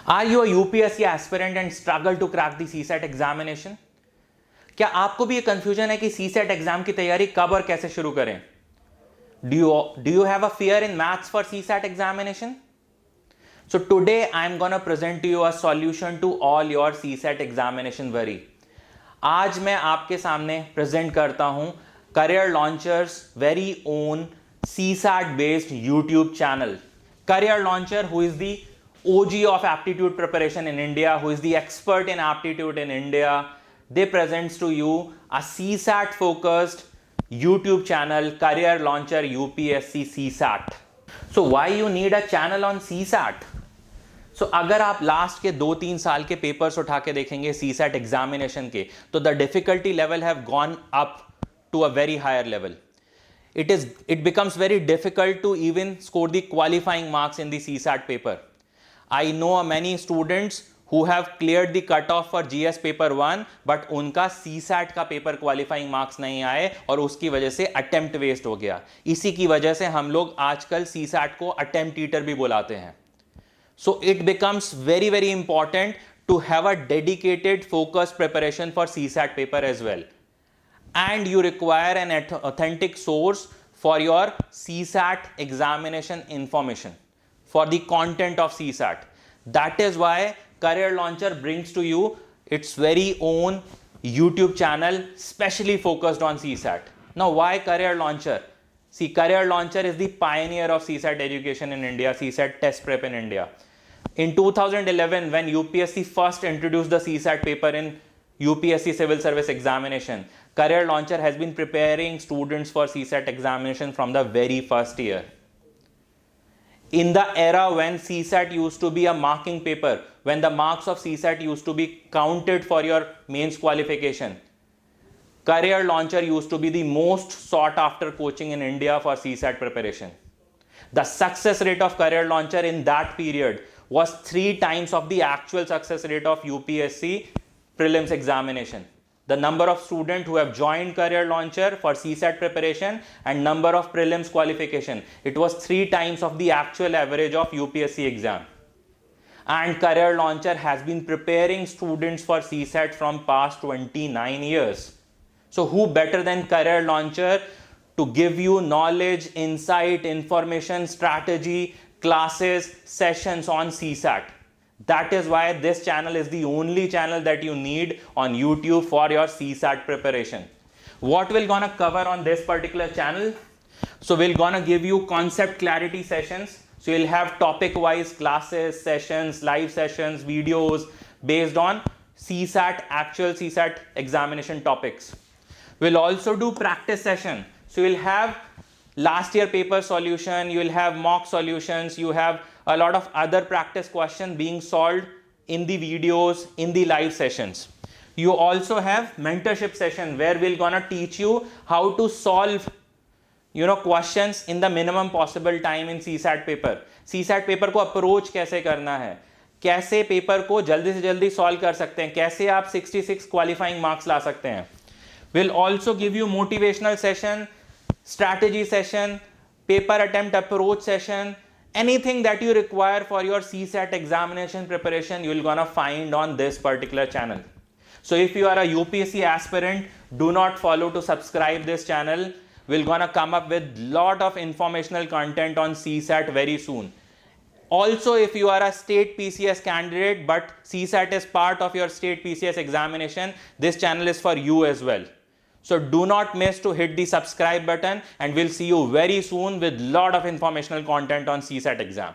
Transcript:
Are you a UPSC aspirant and struggle to crack the CSAT examination? क्या आपको भी ये कंफ्यूजन है कि CSAT एग्जाम की तैयारी कब और कैसे शुरू करें? Do you have a fear in maths for CSAT examination? So today I am gonna present to you a solution to all your CSAT examination worry. आज मैं आपके सामने प्रेजेंट करता हूं career launchers very own CSAT based YouTube channel. Career Launcher, who is the OG of aptitude preparation in India, who is the expert in aptitude in India, they presents to you a CSAT focused YouTube channel, Career Launcher UPSC CSAT. So why you need a channel on CSAT? So अगर आप last के 2-3 साल के papers उठा के देखेंगे CSAT examination के, तो the difficulty level have gone up to a very higher level. It becomes very difficult to even score the qualifying marks in the CSAT paper. I know many students who have cleared the cutoff for GS paper 1, but उनका CSAT का paper qualifying marks नहीं आए और उसकी वजह से attempt waste हो गया. इसी की वजह से हम लोग आजकल CSAT को अटेम्प्ट ईटर भी बुलाते हैं. So it becomes very very important to have a dedicated focused preparation for CSAT paper as well. And you require an authentic source for your CSAT examination information, for the content of CSAT. That is why Career Launcher brings to you its very own YouTube channel specially focused on CSAT. Now why Career Launcher? See, Career Launcher is the pioneer of CSAT education in India, CSAT test prep in India. In 2011, when UPSC first introduced the CSAT paper in UPSC Civil Service Examination, Career Launcher has been preparing students for CSAT examination from the very first year. In the era when CSAT used to be a marking paper, when the marks of CSAT used to be counted for your mains qualification, Career Launcher used to be the most sought after coaching in India for CSAT preparation. The success rate of Career Launcher in that period was 3 times of the actual success rate of UPSC prelims examination. The number of students who have joined Career Launcher for CSAT preparation and number of prelims qualification, it was 3 times of the actual average of UPSC exam. And Career Launcher has been preparing students for CSAT from past 29 years. So who better than Career Launcher to give you knowledge, insight, information, strategy, classes, sessions on CSAT? That is why this channel is the only channel that you need on YouTube for your CSAT preparation. What we're gonna cover on this particular channel? So we're gonna give you concept clarity sessions. So you'll have topic wise classes, sessions, live sessions, videos based on CSAT, actual CSAT examination topics. We'll also do practice session. So you'll have last year paper solution, you will have mock solutions, you have a lot of other practice questions being solved in the videos, in the live sessions. You also have mentorship session where we're gonna teach you how to solve questions in the minimum possible time in CSAT paper. CSAT paper को approach कैसे करना है, कैसे paper को जल्दी से जल्दी solve कर सकते हैं, कैसे आप 66 क्वालिफाइंग मार्क्स ला सकते हैं. We'll also give you motivational session, strategy session, paper attempt approach session. Anything that you require for your CSAT examination preparation, you're gonna find on this particular channel. So if you are a UPSC aspirant, do not follow to subscribe this channel. We're gonna come up with lot of informational content on CSAT very soon. Also, if you are a state PCS candidate, but CSAT is part of your state PCS examination, this channel is for you as well. So do not miss to hit the subscribe button, and we'll see you very soon with lot of informational content on CSAT exam.